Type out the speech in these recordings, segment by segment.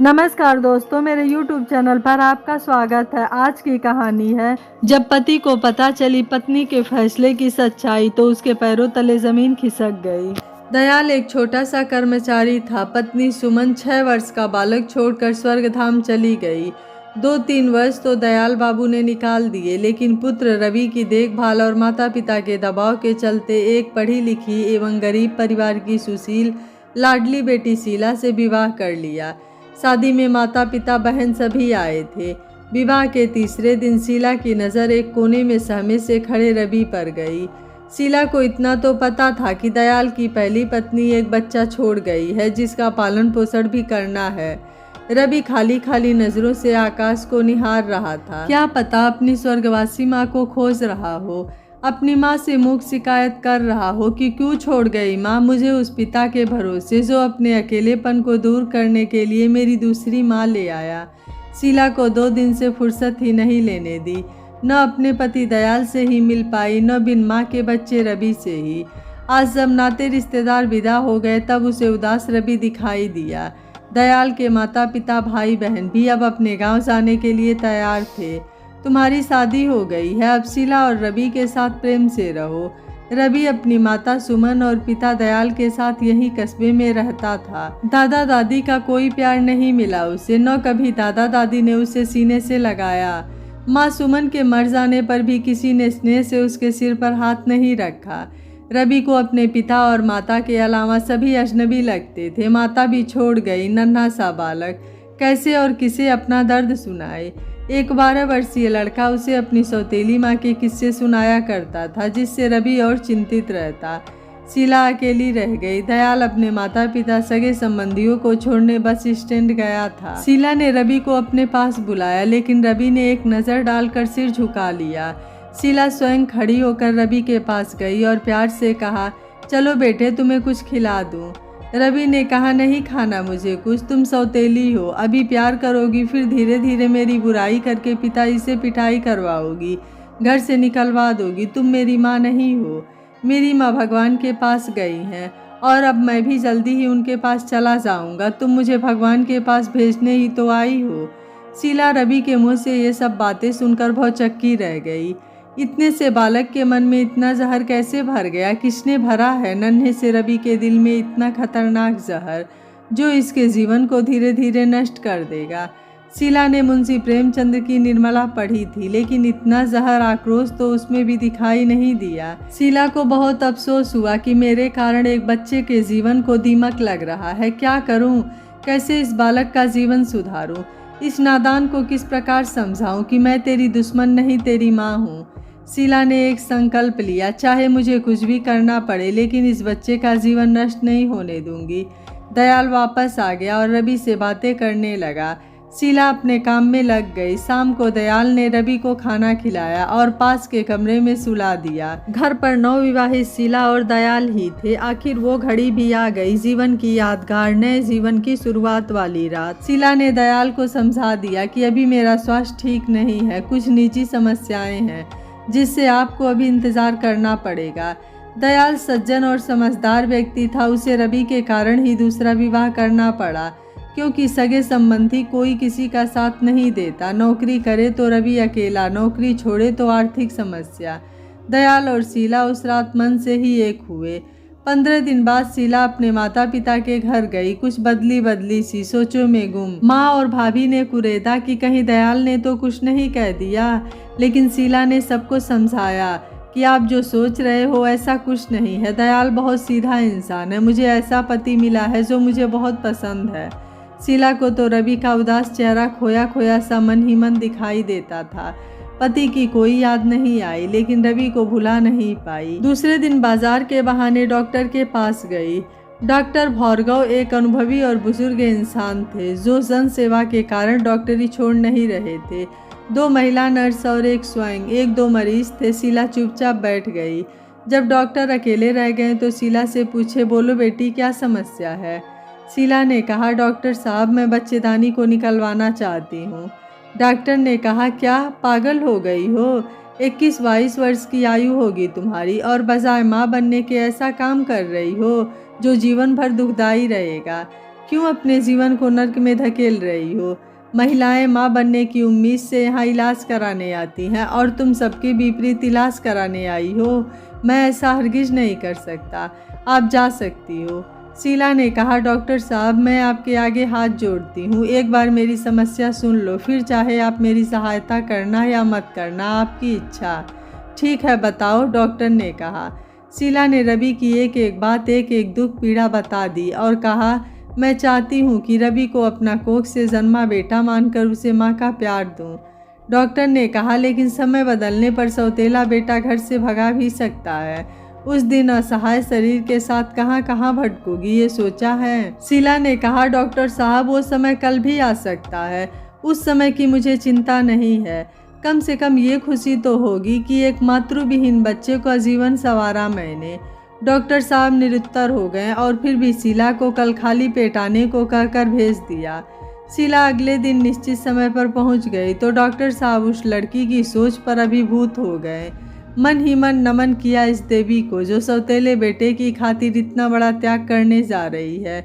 नमस्कार दोस्तों, मेरे YouTube चैनल पर आपका स्वागत है। आज की कहानी है जब पति को पता चली पत्नी के फैसले की सच्चाई तो उसके पैरों तले जमीन खिसक गई। दयाल एक छोटा सा कर्मचारी था। पत्नी सुमन 6 वर्ष का बालक छोड़कर स्वर्गधाम चली गई। 2-3 वर्ष तो दयाल बाबू ने निकाल दिए, लेकिन पुत्र रवि की देखभाल और माता पिता के दबाव के चलते एक पढ़ी लिखी एवं गरीब परिवार की सुशील लाडली बेटी शीला से विवाह कर लिया। शादी में माता पिता बहन सभी आए थे। विवाह के तीसरे दिन शीला की नज़र एक कोने में सहमे से खड़े रवि पर गई। शीला को इतना तो पता था कि दयाल की पहली पत्नी एक बच्चा छोड़ गई है जिसका पालन पोषण भी करना है। रवि खाली खाली नज़रों से आकाश को निहार रहा था। क्या पता अपनी स्वर्गवासी माँ को खोज रहा हो, अपनी माँ से मुख शिकायत कर रहा हो कि क्यों छोड़ गई माँ मुझे उस पिता के भरोसे जो अपने अकेलेपन को दूर करने के लिए मेरी दूसरी माँ ले आया। शीला को 2 दिन से फुर्सत ही नहीं लेने दी। न अपने पति दयाल से ही मिल पाई, न बिन माँ के बच्चे रवि से ही। आज जब नाते रिश्तेदार विदा हो गए तब उसे उदास रवि दिखाई दिया। दयाल के माता पिता भाई बहन भी अब अपने गाँव जाने के लिए तैयार थे। तुम्हारी शादी हो गई है, अब शीला और रवि के साथ प्रेम से रहो। रवि अपनी माता सुमन और पिता दयाल के साथ यहीं कस्बे में रहता था। दादा दादी का कोई प्यार नहीं मिला उसे, न कभी दादा दादी ने उसे सीने से लगाया। माँ सुमन के मर जाने पर भी किसी ने स्नेह से उसके सिर पर हाथ नहीं रखा। रवि को अपने पिता और माता के अलावा सभी अजनबी लगते थे। माता भी छोड़ गई, नन्हा सा बालक कैसे और किसे अपना दर्द सुनाए। एक 12 वर्षीय लड़का उसे अपनी सौतेली माँ के किस्से सुनाया करता था, जिससे रवि और चिंतित रहता। शीला अकेली रह गई। दयाल अपने माता पिता सगे संबंधियों को छोड़ने बस स्टैंड गया था। शीला ने रवि को अपने पास बुलाया, लेकिन रवि ने एक नज़र डालकर सिर झुका लिया। शीला स्वयं खड़ी होकर रवि के पास गई और प्यार से कहा, चलो बेटे तुम्हें कुछ खिला दूँ। रवि ने कहा, नहीं खाना मुझे कुछ, तुम सौतेली हो, अभी प्यार करोगी फिर धीरे धीरे मेरी बुराई करके पिताजी से पिटाई करवाओगी, घर से निकलवा दोगी। तुम मेरी माँ नहीं हो। मेरी माँ भगवान के पास गई हैं और अब मैं भी जल्दी ही उनके पास चला जाऊंगा। तुम मुझे भगवान के पास भेजने ही तो आई हो। शीला रवि के मुँह से ये सब बातें सुनकर भौचक्की रह गई। इतने से बालक के मन में इतना जहर कैसे भर गया? किसने भरा है नन्हे से रवि के दिल में इतना खतरनाक जहर जो इसके जीवन को धीरे धीरे नष्ट कर देगा? शीला ने मुंशी प्रेमचंद की निर्मला पढ़ी थी, लेकिन इतना जहर आक्रोश तो उसमें भी दिखाई नहीं दिया। शीला को बहुत अफसोस हुआ कि मेरे कारण एक बच्चे के जीवन को दीमक लग रहा है। क्या करूं? कैसे इस बालक का जीवन सुधारूं? इस नादान को किस प्रकार समझाऊं कि मैं तेरी दुश्मन नहीं तेरी माँ हूँ। शीला ने एक संकल्प लिया, चाहे मुझे कुछ भी करना पड़े लेकिन इस बच्चे का जीवन नष्ट नहीं होने दूंगी। दयाल वापस आ गया और रवि से बातें करने लगा। शीला अपने काम में लग गई। शाम को दयाल ने रवि को खाना खिलाया और पास के कमरे में सुला दिया। घर पर नवविवाहित शीला और दयाल ही थे। आखिर वो घड़ी भी आ गई, जीवन की यादगार, नए जीवन की शुरुआत वाली रात। शीला ने दयाल को समझा दिया कि अभी मेरा स्वास्थ्य ठीक नहीं है, कुछ निजी समस्याएं हैं जिससे आपको अभी इंतजार करना पड़ेगा। दयाल सज्जन और समझदार व्यक्ति था। उसे रवि के कारण ही दूसरा विवाह करना पड़ा, क्योंकि सगे संबंधी कोई किसी का साथ नहीं देता। नौकरी करे तो रवि अकेला, नौकरी छोड़े तो आर्थिक समस्या। दयाल और शीला उस रात मन से ही एक हुए। 15 दिन बाद शीला अपने माता पिता के घर गई, कुछ बदली सी, सोचों में गुम। माँ और भाभी ने कुरेदा कि कहीं दयाल ने तो कुछ नहीं कह दिया, लेकिन शीला ने सबको समझाया कि आप जो सोच रहे हो ऐसा कुछ नहीं है। दयाल बहुत सीधा इंसान है, मुझे ऐसा पति मिला है जो मुझे बहुत पसंद है। शीला को तो रवि का उदास चेहरा खोया खोया सा मन ही मन दिखाई देता था। पति की कोई याद नहीं आई, लेकिन रवि को भुला नहीं पाई। दूसरे दिन बाजार के बहाने डॉक्टर के पास गई। डॉक्टर भार्गव एक अनुभवी और बुजुर्ग इंसान थे जो जन सेवा के कारण डॉक्टरी छोड़ नहीं रहे थे। 2 महिला नर्स और एक स्वयं, 1-2 मरीज थे। शीला चुपचाप बैठ गई। जब डॉक्टर अकेले रह गए तो शीला से पूछे, बोलो बेटी क्या समस्या है? शीला ने कहा, डॉक्टर साहब मैं बच्चेदानी को निकलवाना चाहती हूँ। डॉक्टर ने कहा, क्या पागल हो गई हो? 21-22 वर्ष की आयु होगी तुम्हारी और बजाय माँ बनने के ऐसा काम कर रही हो जो जीवन भर दुखदाई रहेगा। क्यों अपने जीवन को नर्क में धकेल रही हो? महिलाएं माँ बनने की उम्मीद से यहाँ इलाज कराने आती हैं और तुम सबके विपरीत इलाज कराने आई हो। मैं ऐसा हरगिज नहीं कर सकता। आप जा सकती हो। शीला ने कहा, डॉक्टर साहब, मैं आपके आगे हाथ जोड़ती हूँ। एक बार मेरी समस्या सुन लो, फिर चाहे आप मेरी सहायता करना या मत करना, आपकी इच्छा। ठीक है, बताओ, डॉक्टर ने कहा। शीला ने रवि की एक एक बात, एक एक दुख पीड़ा बता दी और कहा, मैं चाहती हूँ कि रवि को अपना कोख से जन्मा बेटा मानकर उसे माँ का प्यार दूँ। डॉक्टर ने कहा, लेकिन समय बदलने पर सौतेला बेटा घर से भगा भी सकता है। उस दिन असहाय शरीर के साथ कहाँ कहाँ भटकोगी, ये सोचा है? शीला ने कहा, डॉक्टर साहब, वो समय कल भी आ सकता है। उस समय की मुझे चिंता नहीं है। कम से कम ये खुशी तो होगी कि एक मातृविहीन बच्चे को आजीवन संवारा मैंने। डॉक्टर साहब निरुत्तर हो गए और फिर भी शीला को कल खाली पेट आने को कहकर भेज दिया। शीला अगले दिन निश्चित समय पर पहुंच गई तो डॉक्टर साहब उस लड़की की सोच पर अभिभूत हो गए। मन ही मन नमन किया इस देवी को जो सौतेले बेटे की खातिर इतना बड़ा त्याग करने जा रही है।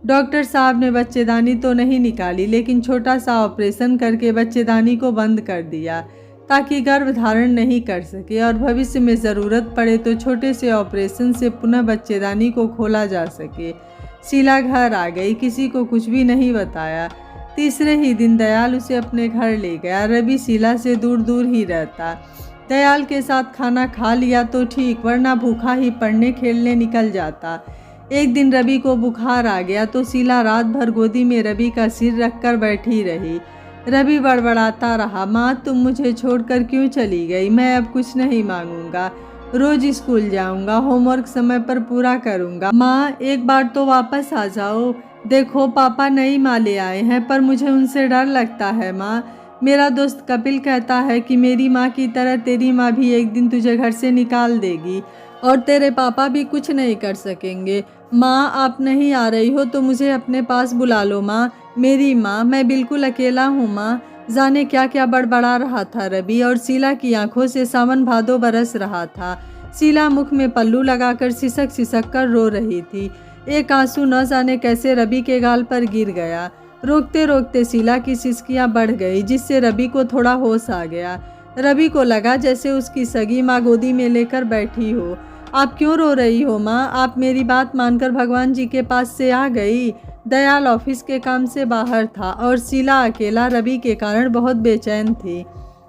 डॉक्टर साहब ने बच्चेदानी तो नहीं निकाली, लेकिन छोटा सा ऑपरेशन करके बच्चेदानी को बंद कर दिया ताकि गर्भ धारण नहीं कर सके और भविष्य में ज़रूरत पड़े तो छोटे से ऑपरेशन से पुनः बच्चेदानी को खोला जा सके। शीला घर आ गई, किसी को कुछ भी नहीं बताया। तीसरे ही दिन दयाल उसे अपने घर ले गया। रवि शीला से दूर दूर ही रहता। दयाल के साथ खाना खा लिया तो ठीक, वरना भूखा ही पढ़ने खेलने निकल जाता। एक दिन रवि को बुखार आ गया तो शीला रात भर गोदी में रवि का सिर रखकर बैठी रही। रवि बड़बड़ाता रहा, माँ तुम मुझे छोड़कर क्यों चली गई? मैं अब कुछ नहीं मांगूंगा, रोज स्कूल जाऊंगा, होमवर्क समय पर पूरा करूंगा। माँ एक बार तो वापस आ जाओ। देखो पापा नई माँ ले आए हैं पर मुझे उनसे डर लगता है। माँ, मेरा दोस्त कपिल कहता है कि मेरी माँ की तरह तेरी माँ भी एक दिन तुझे घर से निकाल देगी और तेरे पापा भी कुछ नहीं कर सकेंगे। माँ आप नहीं आ रही हो तो मुझे अपने पास बुला लो। माँ, मेरी माँ, मैं बिल्कुल अकेला हूँ। माँ, जाने क्या क्या बड़बड़ा रहा था रवि और शीला की आंखों से सावन भादो बरस रहा था। शीला मुख में पल्लू लगाकर सिसक सिसक कर रो रही थी। एक आंसू न जाने कैसे रवि के गाल पर गिर गया। रोकते रोकते शीला की सिसकियाँ बढ़ गई, जिससे रवि को थोड़ा होश आ गया। रवि को लगा जैसे उसकी सगी माँ गोदी में लेकर बैठी हो। आप क्यों रो रही हो माँ? आप मेरी बात मानकर भगवान जी के पास से आ गई। दयाल ऑफिस के काम से बाहर था और शीला अकेला रवि के कारण बहुत बेचैन थी।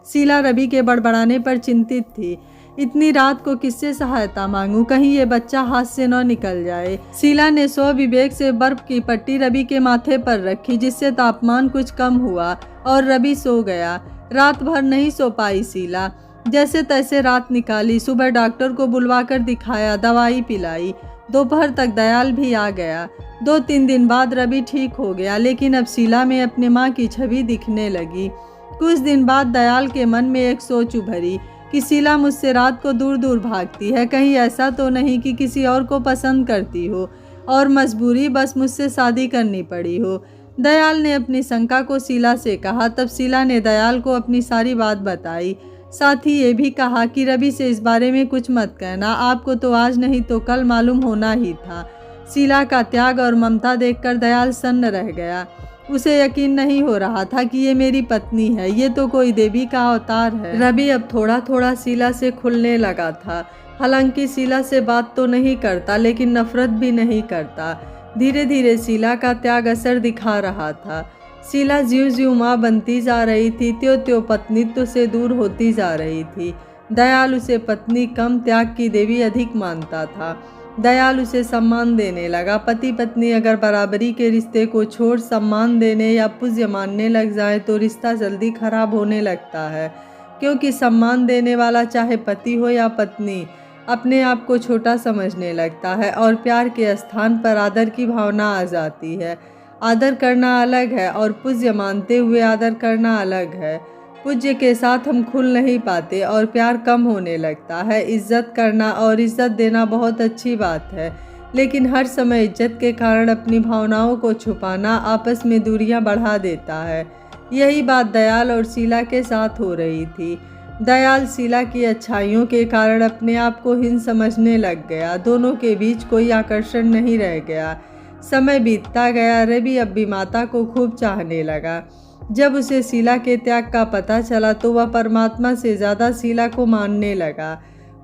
शीला रवि के बड़बड़ाने पर चिंतित थी। इतनी रात को किससे सहायता मांगूं, कहीं ये बच्चा हाथ से न निकल जाए। शीला ने स्वविवेक से बर्फ की पट्टी रवि के माथे पर रखी, जिससे तापमान कुछ कम हुआ और रवि सो गया। रात भर नहीं सो पाई शीला, जैसे तैसे रात निकाली। सुबह डॉक्टर को बुलवाकर दिखाया, दवाई पिलाई। दोपहर तक दयाल भी आ गया। 2-3 दिन बाद रवि ठीक हो गया, लेकिन अब शीला में अपनी माँ की छवि दिखने लगी। कुछ दिन बाद दयाल के मन में एक सोच उभरी कि शीला मुझसे रात को दूर दूर भागती है, कहीं ऐसा तो नहीं कि किसी और को पसंद करती हो और मजबूरी बस मुझसे शादी करनी पड़ी हो। दयाल ने अपनी शंका को शीला से कहा। तब शीला ने दयाल को अपनी सारी बात बताई। साथ ही ये भी कहा कि रवि से इस बारे में कुछ मत कहना, आपको तो आज नहीं तो कल मालूम होना ही था। शीला का त्याग और ममता देखकर दयाल सन्न रह गया। उसे यकीन नहीं हो रहा था कि ये मेरी पत्नी है, ये तो कोई देवी का अवतार है। रवि अब थोड़ा थोड़ा शीला से खुलने लगा था। हालांकि शीला से बात तो नहीं करता, लेकिन नफरत भी नहीं करता। धीरे धीरे शीला का त्याग असर दिखा रहा था। शीला ज्यों ज्यों माँ बनती जा रही थी, त्यों त्यों पत्नीत्व से दूर होती जा रही थी। दयाल उसे पत्नी कम, त्याग की देवी अधिक मानता था। दयाल उसे सम्मान देने लगा। पति पत्नी अगर बराबरी के रिश्ते को छोड़ सम्मान देने या पूज्य मानने लग जाए तो रिश्ता जल्दी खराब होने लगता है, क्योंकि सम्मान देने वाला चाहे पति हो या पत्नी अपने आप को छोटा समझने लगता है और प्यार के स्थान पर आदर की भावना आ जाती है। आदर करना अलग है और पूज्य मानते हुए आदर करना अलग है। पूज्य के साथ हम खुल नहीं पाते और प्यार कम होने लगता है। इज्जत करना और इज्जत देना बहुत अच्छी बात है, लेकिन हर समय इज्जत के कारण अपनी भावनाओं को छुपाना आपस में दूरियां बढ़ा देता है। यही बात दयाल और शीला के साथ हो रही थी। दयाल शीला की अच्छाइयों के कारण अपने आप को हीन समझने लग गया। दोनों के बीच कोई आकर्षण नहीं रह गया। समय बीतता गया। रवि अब भी माता को खूब चाहने लगा। जब उसे शीला के त्याग का पता चला तो वह परमात्मा से ज़्यादा शीला को मानने लगा।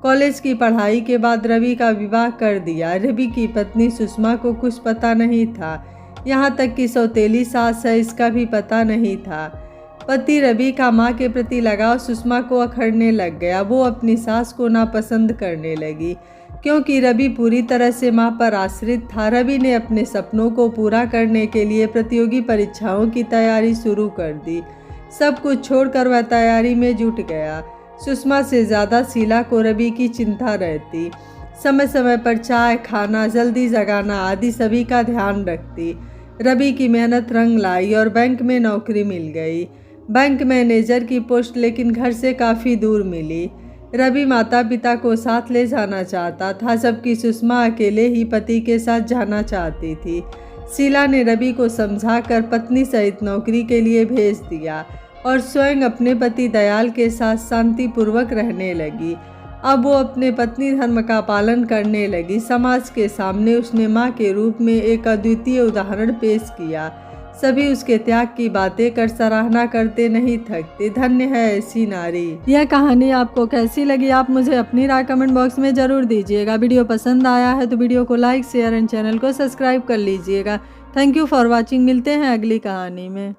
कॉलेज की पढ़ाई के बाद रवि का विवाह कर दिया। रवि की पत्नी सुषमा को कुछ पता नहीं था, यहाँ तक कि सौतेली सास है इसका भी पता नहीं था। पति रवि का मां के प्रति लगाव सुषमा को अखड़ने लग गया। वो अपनी सास को नापसंद करने लगी क्योंकि रवि पूरी तरह से मां पर आश्रित था। रवि ने अपने सपनों को पूरा करने के लिए प्रतियोगी परीक्षाओं की तैयारी शुरू कर दी। सब कुछ छोड़कर वह तैयारी में जुट गया। सुषमा से ज़्यादा शीला को रवि की चिंता रहती। समय समय पर चाय, खाना, जल्दी जगाना आदि सभी का ध्यान रखती। रवि की मेहनत रंग लाई और बैंक में नौकरी मिल गई। बैंक मैनेजर की पोस्ट लेकिन घर से काफ़ी दूर मिली। रवि माता पिता को साथ ले जाना चाहता था, जबकि सुषमा अकेले ही पति के साथ जाना चाहती थी। शीला ने रवि को समझाकर पत्नी सहित नौकरी के लिए भेज दिया और स्वयं अपने पति दयाल के साथ शांतिपूर्वक रहने लगी। अब वो अपने पत्नी धर्म का पालन करने लगी। समाज के सामने उसने माँ के रूप में एक अद्वितीय उदाहरण पेश किया। सभी उसके त्याग की बातें कर सराहना करते नहीं थकते। धन्य है ऐसी नारी। यह कहानी आपको कैसी लगी आप मुझे अपनी राय कमेंट बॉक्स में ज़रूर दीजिएगा। वीडियो पसंद आया है तो वीडियो को लाइक, शेयर एंड चैनल को सब्सक्राइब कर लीजिएगा। Thank you for watching. मिलते हैं अगली कहानी में।